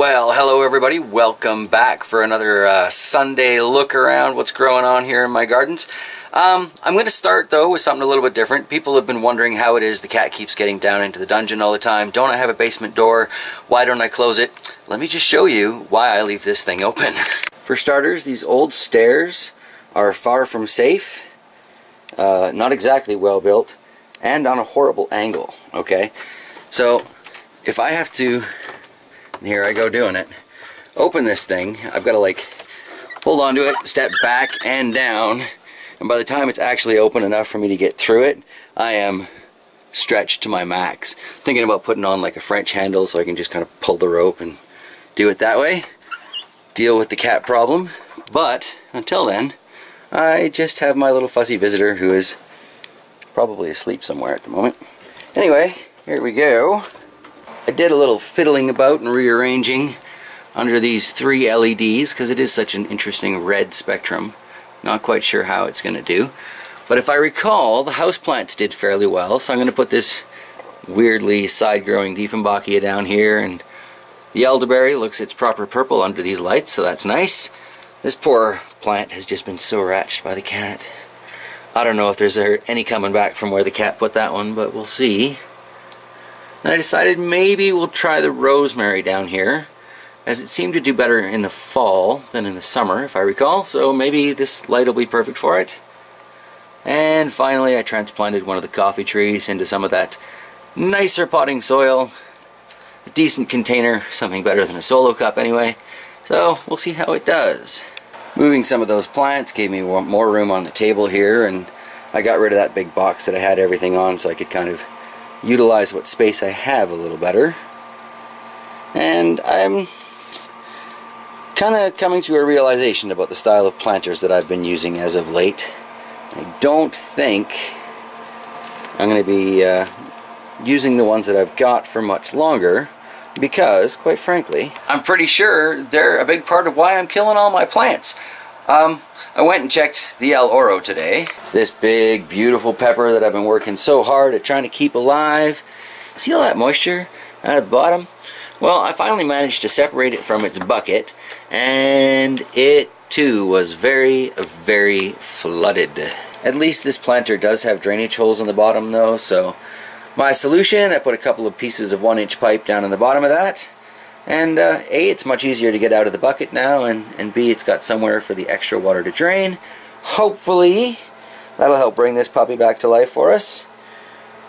Well, hello everybody. Welcome back for another Sunday look around what's growing on here in my gardens. I'm going to start though with something a little bit different. People have been wondering how it is the cat keeps getting down into the dungeon all the time. Don't I have a basement door? Why don't I close it? Let me just show you why I leave this thing open. For starters, these old stairs are far from safe, not exactly well built, and on a horrible angle, okay? So if I have to, and here I go doing it, open this thing, I've got to like hold on to it, step back and down, and by the time it's actually open enough for me to get through it, I am stretched to my max. Thinking about putting on like a French handle so I can just kind of pull the rope and do it that way, deal with the cat problem. But until then, I just have my little fuzzy visitor who is probably asleep somewhere at the moment. Anyway, here we go. I did a little fiddling about and rearranging under these 3 LEDs because it is such an interesting red spectrum. Not quite sure how it's going to do. But if I recall, the houseplants did fairly well, so I'm going to put this weirdly side-growing Dieffenbachia down here, and the elderberry looks its proper purple under these lights, so that's nice. This poor plant has just been so ratched by the cat. I don't know if there's any coming back from where the cat put that one, but we'll see. And I decided maybe we'll try the rosemary down here, as it seemed to do better in the fall than in the summer, if I recall, so maybe this light will be perfect for it. And finally I transplanted one of the coffee trees into some of that nicer potting soil. A decent container, something better than a solo cup anyway, so we'll see how it does. Moving some of those plants gave me more room on the table here, and I got rid of that big box that I had everything on so I could kind of utilize what space I have a little better. And I'm kind of coming to a realization about the style of planters that I've been using as of late. I don't think I'm going to be using the ones that I've got for much longer because, quite frankly, I'm pretty sure they're a big part of why I'm killing all my plants. I went and checked the El Oro today. This big, beautiful pepper that I've been working so hard at trying to keep alive. See all that moisture out of the bottom? Well, I finally managed to separate it from its bucket, and it too was very, very flooded. At least this planter does have drainage holes in the bottom though, so my solution, I put a couple of pieces of 1-inch pipe down in the bottom of that, and A, it's much easier to get out of the bucket now, and B, it's got somewhere for the extra water to drain. Hopefully that'll help bring this puppy back to life for us.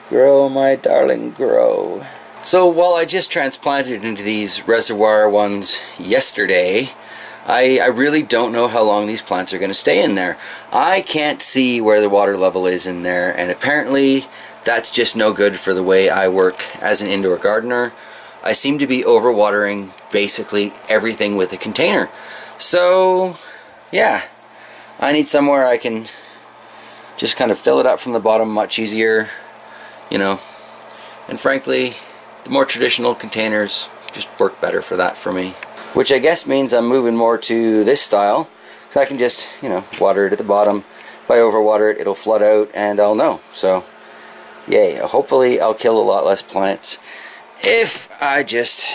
Grow, my darling, grow. So while I just transplanted into these reservoir ones yesterday, I really don't know how long these plants are going to stay in there. I can't see where the water level is in there, and apparently that's just no good for the way I work as an indoor gardener. I seem to be overwatering basically everything with a container. So yeah, I need somewhere I can just kind of fill it up from the bottom much easier, you know, and frankly the more traditional containers just work better for that for me. Which I guess means I'm moving more to this style, so I can just, you know, water it at the bottom. If I overwater it, it'll flood out and I'll know. So yay, hopefully I'll kill a lot less plants if I just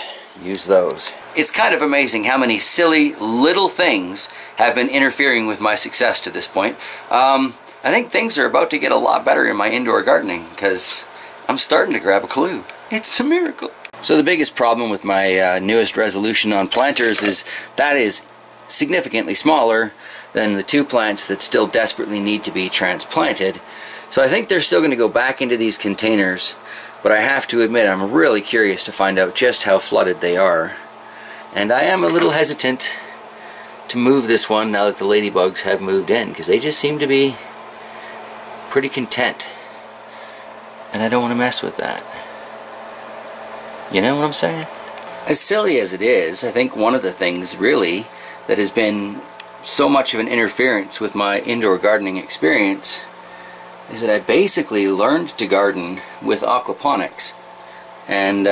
use those. It's kind of amazing how many silly little things have been interfering with my success to this point. I think things are about to get a lot better in my indoor gardening because I'm starting to grab a clue. It's a miracle. So the biggest problem with my newest resolution on planters is that is significantly smaller than the 2 plants that still desperately need to be transplanted. So I think they're still going to go back into these containers, but I have to admit I'm really curious to find out just how flooded they are. And I am a little hesitant to move this one now that the ladybugs have moved in, because they just seem to be pretty content. And I don't want to mess with that. You know what I'm saying? As silly as it is, I think one of the things really that has been so much of an interference with my indoor gardening experience is that I basically learned to garden with aquaponics. And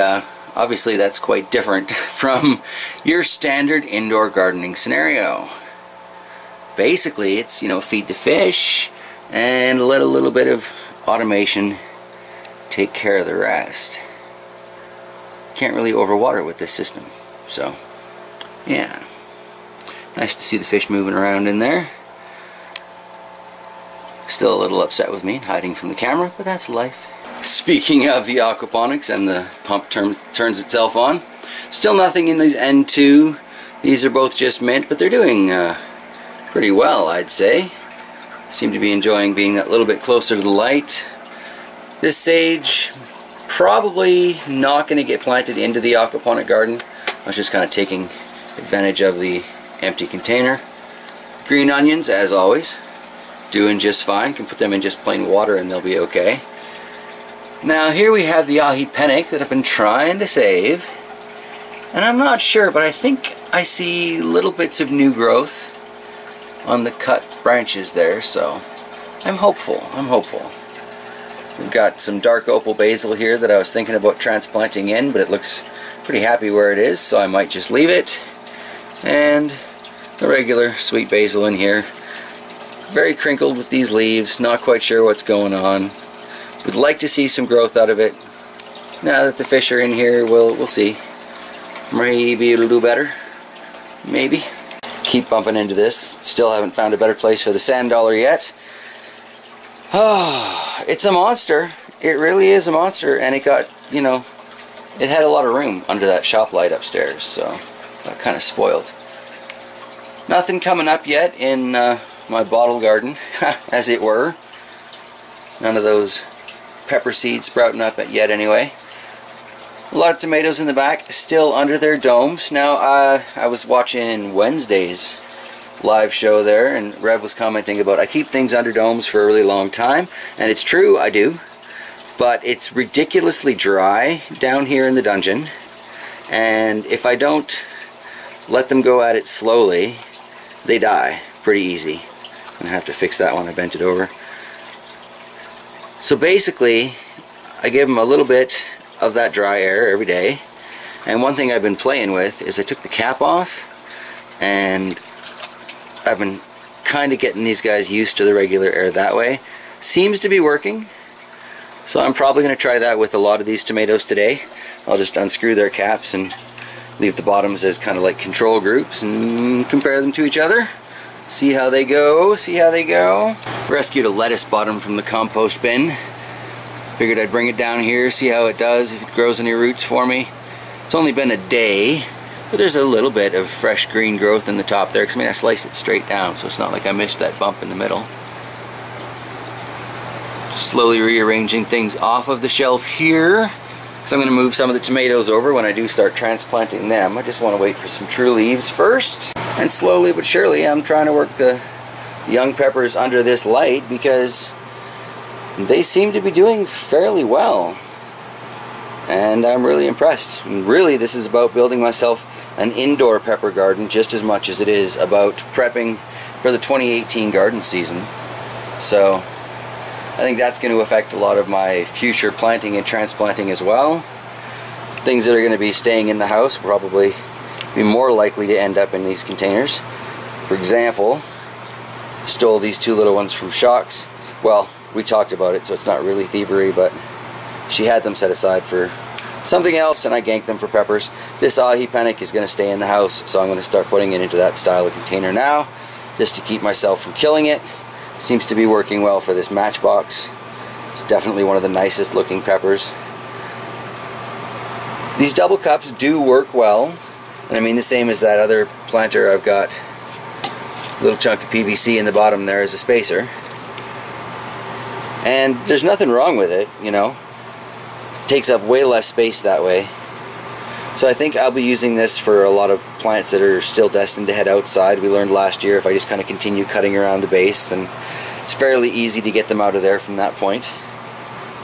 obviously that's quite different from your standard indoor gardening scenario. Basically it's, you know, feed the fish and let a little bit of automation take care of the rest. Can't really overwater with this system, so Yeah. Nice to see the fish moving around in there. Still a little upset with me, hiding from the camera, but that's life. Speaking of the aquaponics, and the pump turns itself on, still nothing in these N2. These are both just mint, but they're doing pretty well, I'd say. Seem to be enjoying being that little bit closer to the light. This sage, probably not going to get planted into the aquaponic garden. I was just kind of taking advantage of the empty container. Green onions, as always, doing just fine. Can put them in just plain water and they'll be okay. Now here we have the ahi panic that I've been trying to save, and I'm not sure, but I think I see little bits of new growth on the cut branches there, so I'm hopeful. We've got some dark opal basil here that I was thinking about transplanting in, but it looks pretty happy where it is, so I might just leave it. And the regular sweet basil in here, very crinkled with these leaves, not quite sure what's going on. Would like to see some growth out of it. Now that the fish are in here, we'll see. Maybe it'll do better. Maybe. Keep bumping into this. Still haven't found a better place for the sand dollar yet. Oh, it's a monster. It really is a monster, and it got, you know, it had a lot of room under that shop light upstairs, so got kind of spoiled. Nothing coming up yet in my bottle garden, as it were. None of those pepper seeds sprouting up yet anyway. A lot of tomatoes in the back, still under their domes. Now, I was watching Wednesday's live show there, and Rev was commenting about, I keep things under domes for a really long time, and it's true, I do. But it's ridiculously dry down here in the dungeon, and if I don't let them go at it slowly, they die pretty easy. I'm gonna have to fix that one. I bent it over. So basically, I give them a little bit of that dry air every day, and one thing I've been playing with is I took the cap off, and I've been kind of getting these guys used to the regular air that way. Seems to be working, so I'm probably going to try that with a lot of these tomatoes today. I'll just unscrew their caps and leave the bottoms as kind of like control groups and compare them to each other. See how they go, see how they go. Rescued a lettuce bottom from the compost bin. Figured I'd bring it down here, see how it does, if it grows any roots for me. It's only been a day, but there's a little bit of fresh green growth in the top there, because I mean I sliced it straight down, so it's not like I missed that bump in the middle. Just slowly rearranging things off of the shelf here, because I'm going to move some of the tomatoes over when I do start transplanting them. I just want to wait for some true leaves first. And slowly but surely I'm trying to work the young peppers under this light, because they seem to be doing fairly well. And I'm really impressed. And really, this is about building myself an indoor pepper garden just as much as it is about prepping for the 2018 garden season. So I think that's going to affect a lot of my future planting and transplanting as well. Things that are going to be staying in the house will probably be more likely to end up in these containers. For example, stole these two little ones from Shocks. Well, we talked about it, so it's not really thievery, but she had them set aside for something else, and I ganked them for peppers. This ahi panic is going to stay in the house, so I'm going to start putting it into that style of container now, just to keep myself from killing it. Seems to be working well for this matchbox. It's definitely one of the nicest looking peppers. These double cups do work well, and I mean the same as that other planter. I've got a little chunk of PVC in the bottom there as a spacer, and there's nothing wrong with it, you know. Takes up way less space that way. So I think I'll be using this for a lot of plants that are still destined to head outside. We learned last year if I just kind of continue cutting around the base, then it's fairly easy to get them out of there from that point.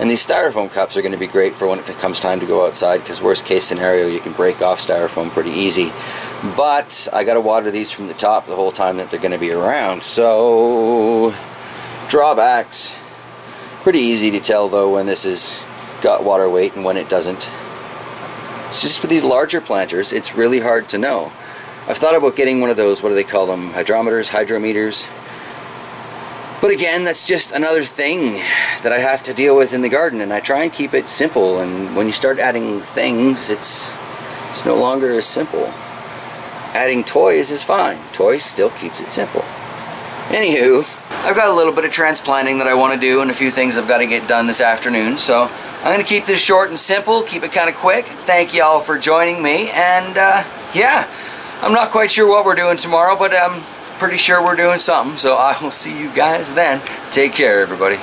And these styrofoam cups are going to be great for when it comes time to go outside, because worst case scenario, you can break off styrofoam pretty easy. But I got to water these from the top the whole time that they're going to be around. So drawbacks. Pretty easy to tell though when this has got water weight and when it doesn't. It's just with these larger planters, it's really hard to know. I've thought about getting one of those, what do they call them, hydrometers. But again, that's just another thing that I have to deal with in the garden, and I try and keep it simple, and when you start adding things, it's no longer as simple. adding toys is fine. Toys still keeps it simple. Anywho, I've got a little bit of transplanting that I want to do and a few things I've got to get done this afternoon, so I'm going to keep this short and simple, keep it kind of quick. Thank you all for joining me, and yeah, I'm not quite sure what we're doing tomorrow, but I'm pretty sure we're doing something, so I will see you guys then. Take care, everybody.